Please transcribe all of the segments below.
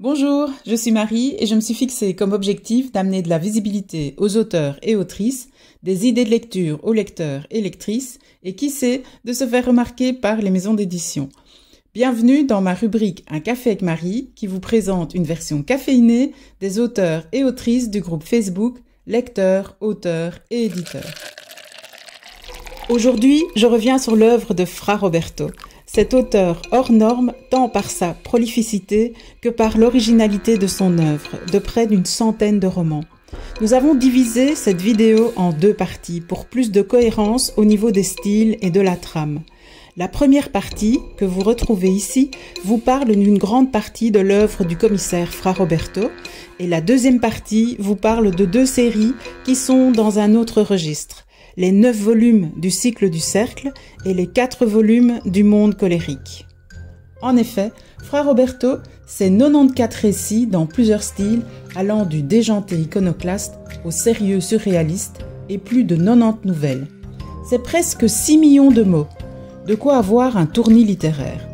Bonjour, je suis Marie et je me suis fixé comme objectif d'amener de la visibilité aux auteurs et autrices, des idées de lecture aux lecteurs et lectrices et qui sait, de se faire remarquer par les maisons d'édition. Bienvenue dans ma rubrique Un café avec Marie qui vous présente une version caféinée des auteurs et autrices du groupe Facebook Lecteurs, auteurs et éditeurs. Aujourd'hui, je reviens sur l'œuvre de Fra Roberto. Cet auteur hors norme tant par sa prolificité que par l'originalité de son œuvre, de près d'une centaine de romans. Nous avons divisé cette vidéo en deux parties pour plus de cohérence au niveau des styles et de la trame. La première partie, que vous retrouvez ici, vous parle d'une grande partie de l'œuvre du commissaire Fra Roberto et la deuxième partie vous parle de deux séries qui sont dans un autre registre. Les 9 volumes du cycle du cercle et les 4 volumes du monde colérique. En effet, Fra Roberto, c'est 94 récits dans plusieurs styles, allant du déjanté iconoclaste au sérieux surréaliste et plus de 90 nouvelles. C'est presque 6 millions de mots, de quoi avoir un tournis littéraire.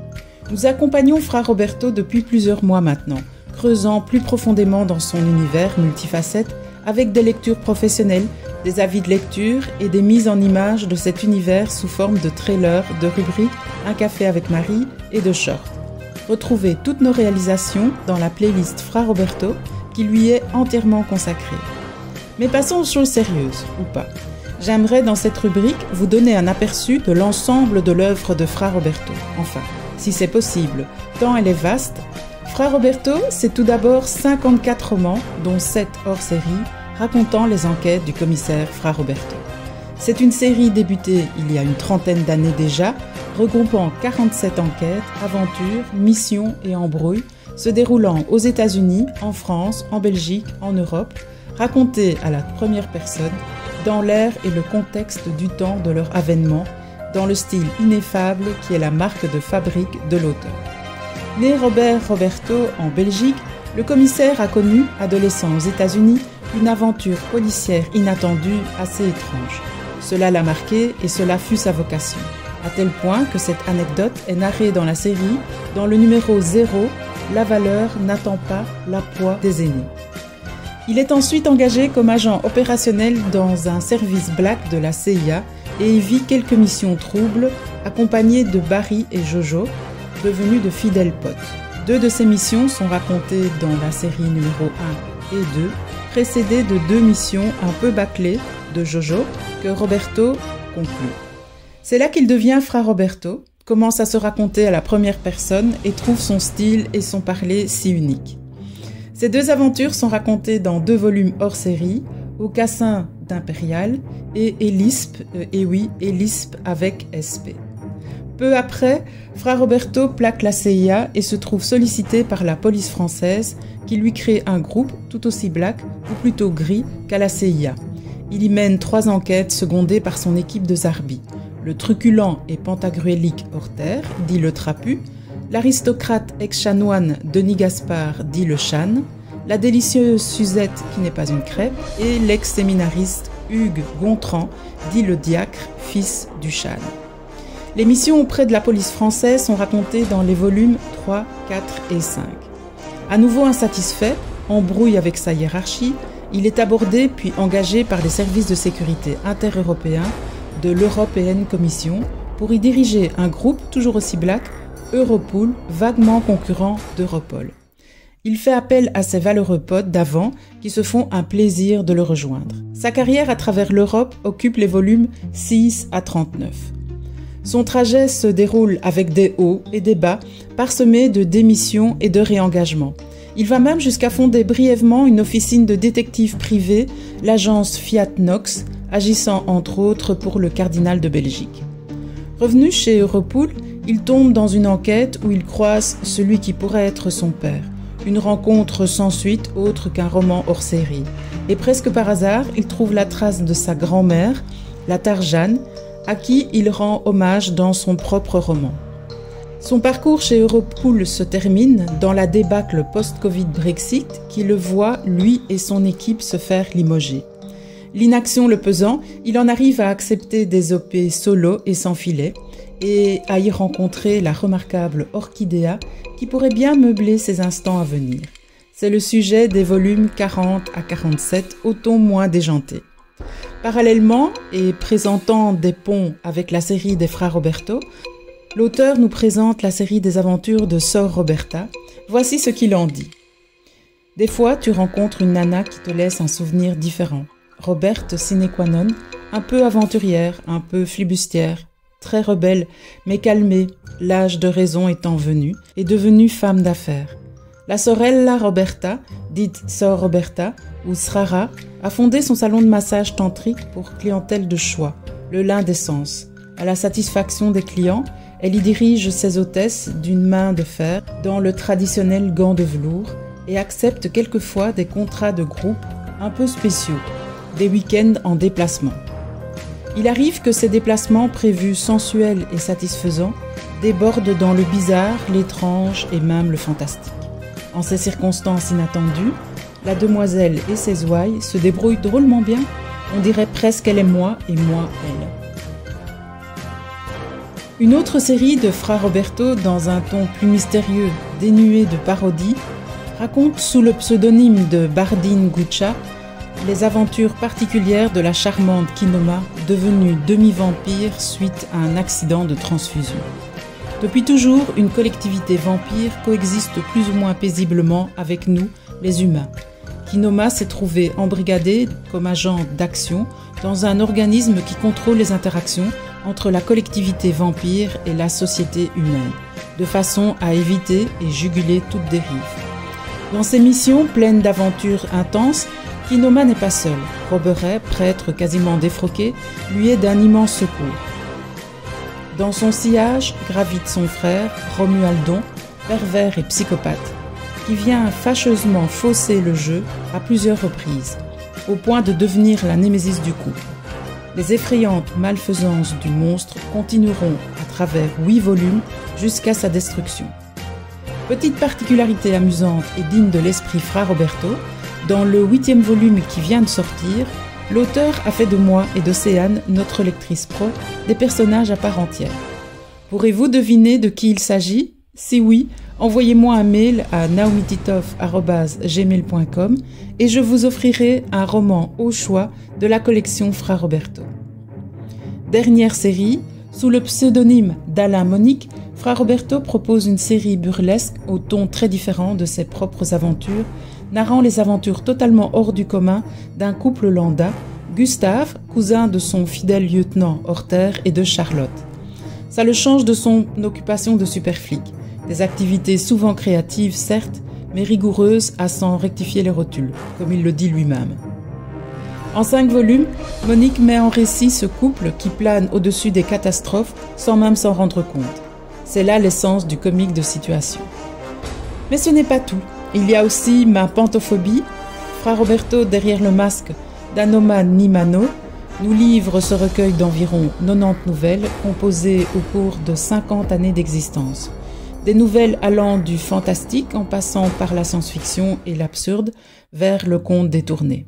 Nous accompagnons Fra Roberto depuis plusieurs mois maintenant, creusant plus profondément dans son univers multifacette avec des lectures professionnelles, des avis de lecture et des mises en images de cet univers sous forme de trailers, de rubriques, un café avec Marie et de shorts. Retrouvez toutes nos réalisations dans la playlist Fra Roberto qui lui est entièrement consacrée. Mais passons aux choses sérieuses, ou pas. J'aimerais dans cette rubrique vous donner un aperçu de l'ensemble de l'œuvre de Fra Roberto. Enfin, si c'est possible, tant elle est vaste. Fra Roberto, c'est tout d'abord 54 romans, dont 7 hors série, racontant les enquêtes du commissaire Fra Roberto. C'est une série débutée il y a une trentaine d'années déjà, regroupant 47 enquêtes, aventures, missions et embrouilles, se déroulant aux États-Unis, en France, en Belgique, en Europe, racontées à la première personne, dans l'ère et le contexte du temps de leur avènement, dans le style ineffable qui est la marque de fabrique de l'auteur. Né Robert Roberto en Belgique, le commissaire a connu, adolescent aux États-Unis, une aventure policière inattendue assez étrange. Cela l'a marqué et cela fut sa vocation, à tel point que cette anecdote est narrée dans la série, dans le numéro 0, La valeur n'attend pas la proie des aînés. Il est ensuite engagé comme agent opérationnel dans un service black de la CIA et y vit quelques missions troubles, accompagné de Barry et Jojo, devenus de fidèles potes. 2 de ces missions sont racontées dans la série numéro 1 et 2, précédées de 2 missions un peu bâclées de Jojo que Roberto conclut. C'est là qu'il devient Fra Roberto, commence à se raconter à la première personne et trouve son style et son parler si unique. Ces 2 aventures sont racontées dans 2 volumes hors série, Au Cassin d'Impérial et Elisp avec SP. Peu après, Fra Roberto plaque la CIA et se trouve sollicité par la police française qui lui crée un groupe tout aussi black, ou plutôt gris, qu'à la CIA. Il y mène 3 enquêtes secondées par son équipe de Zarbi. Le truculent et pentagruélique Horter, dit le Trapu, l'aristocrate ex-chanoine Denis Gaspard, dit le Chan, la délicieuse Suzette qui n'est pas une crêpe, et l'ex-séminariste Hugues Gontran, dit le Diacre, fils du Chan. Les missions auprès de la police française sont racontées dans les volumes 3, 4 et 5. À nouveau insatisfait, en brouille avec sa hiérarchie, il est abordé puis engagé par les services de sécurité intereuropéens de l'European Commission pour y diriger un groupe toujours aussi black, Europol, vaguement concurrent d'Europol. Il fait appel à ses valeureux potes d'avant qui se font un plaisir de le rejoindre. Sa carrière à travers l'Europe occupe les volumes 6 à 39. Son trajet se déroule avec des hauts et des bas, parsemés de démissions et de réengagements. Il va même jusqu'à fonder brièvement une officine de détective privé, l'agence Fiat Nox, agissant entre autres pour le cardinal de Belgique. Revenu chez Europol, il tombe dans une enquête où il croise celui qui pourrait être son père. Une rencontre sans suite autre qu'un roman hors série. Et presque par hasard, il trouve la trace de sa grand-mère, la Tarjane, à qui il rend hommage dans son propre roman. Son parcours chez Europol se termine dans la débâcle post-Covid Brexit qui le voit, lui et son équipe, se faire limoger. L'inaction le pesant, il en arrive à accepter des OP solo et sans filet et à y rencontrer la remarquable orchidéa qui pourrait bien meubler ses instants à venir. C'est le sujet des volumes 40 à 47 au ton moins déjanté. Parallèlement, et présentant des ponts avec la série des frères Roberto, l'auteur nous présente la série des aventures de Sor Roberta. Voici ce qu'il en dit. Des fois, tu rencontres une nana qui te laisse un souvenir différent. Roberte sine qua non, un peu aventurière, un peu flibustière, très rebelle, mais calmée, l'âge de raison étant venu, et devenue femme d'affaires. La sorella Roberta, dite Sor Roberta, ou Srara, a fondé son salon de massage tantrique pour clientèle de choix, le lin d'essence. À la satisfaction des clients, elle y dirige ses hôtesses d'une main de fer dans le traditionnel gant de velours et accepte quelquefois des contrats de groupe un peu spéciaux, des week-ends en déplacement. Il arrive que ces déplacements prévus sensuels et satisfaisants débordent dans le bizarre, l'étrange et même le fantastique. En ces circonstances inattendues, la demoiselle et ses ouailles se débrouillent drôlement bien. On dirait presque elle est moi et moi elle. Une autre série de Fra Roberto, dans un ton plus mystérieux, dénué de parodie, raconte sous le pseudonyme de Bardine Guccia les aventures particulières de la charmante Kinoma, devenue demi-vampire suite à un accident de transfusion. Depuis toujours, une collectivité vampire coexiste plus ou moins paisiblement avec nous, les humains. Kinoma s'est trouvé embrigadé comme agent d'action dans un organisme qui contrôle les interactions entre la collectivité vampire et la société humaine, de façon à éviter et juguler toute dérive. Dans ses missions pleines d'aventures intenses, Kinoma n'est pas seul. Roberet, prêtre quasiment défroqué, lui est d'un immense secours. Dans son sillage gravite son frère, Romualdon, pervers et psychopathe, qui vient fâcheusement fausser le jeu à plusieurs reprises, au point de devenir la némésis du couple. Les effrayantes malfaisances du monstre continueront à travers 8 volumes jusqu'à sa destruction. Petite particularité amusante et digne de l'esprit Fra Roberto, dans le 8e volume qui vient de sortir, l'auteur a fait de moi et d'Océane, notre lectrice pro, des personnages à part entière. Pourrez-vous deviner de qui il s'agit? Si oui, envoyez-moi un mail à naomititov@gmail.com et je vous offrirai un roman au choix de la collection Fra Roberto. Dernière série, sous le pseudonyme d'Alain Monique, Fra Roberto propose une série burlesque au ton très différent de ses propres aventures, narrant les aventures totalement hors du commun d'un couple lambda, Gustave, cousin de son fidèle lieutenant Horter et de Charlotte. Ça le change de son occupation de superflic. Des activités souvent créatives, certes, mais rigoureuses à s'en rectifier les rotules, comme il le dit lui-même. En 5 volumes, Monique met en récit ce couple qui plane au-dessus des catastrophes sans même s'en rendre compte. C'est là l'essence du comique de situation. Mais ce n'est pas tout. Il y a aussi ma pantophobie. Fra Roberto, derrière le masque d'Anoman Nimano, nous livre ce recueil d'environ 90 nouvelles composées au cours de 50 années d'existence. Des nouvelles allant du fantastique en passant par la science-fiction et l'absurde vers le conte détourné.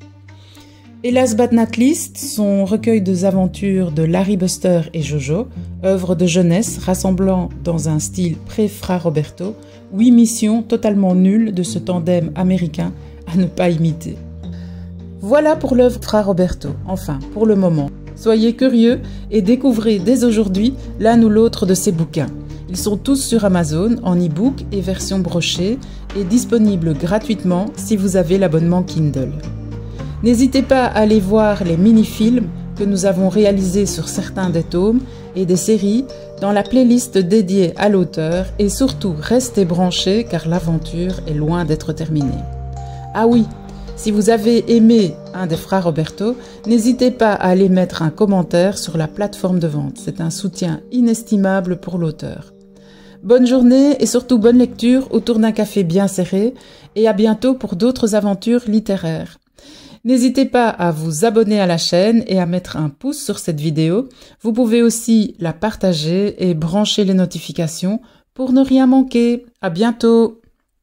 Et last but not least, son recueil de aventures de Larry Buster et Jojo, œuvre de jeunesse rassemblant dans un style pré-Fra Roberto 8 missions totalement nulles de ce tandem américain à ne pas imiter. Voilà pour l'œuvre Fra Roberto, enfin pour le moment. Soyez curieux et découvrez dès aujourd'hui l'un ou l'autre de ses bouquins. Ils sont tous sur Amazon en e-book et version brochée et disponibles gratuitement si vous avez l'abonnement Kindle. N'hésitez pas à aller voir les mini-films que nous avons réalisés sur certains des tomes et des séries dans la playlist dédiée à l'auteur et surtout restez branchés car l'aventure est loin d'être terminée. Ah oui, si vous avez aimé un des frères Roberto, n'hésitez pas à aller mettre un commentaire sur la plateforme de vente. C'est un soutien inestimable pour l'auteur. Bonne journée et surtout bonne lecture autour d'un café bien serré et à bientôt pour d'autres aventures littéraires. N'hésitez pas à vous abonner à la chaîne et à mettre un pouce sur cette vidéo. Vous pouvez aussi la partager et brancher les notifications pour ne rien manquer. À bientôt!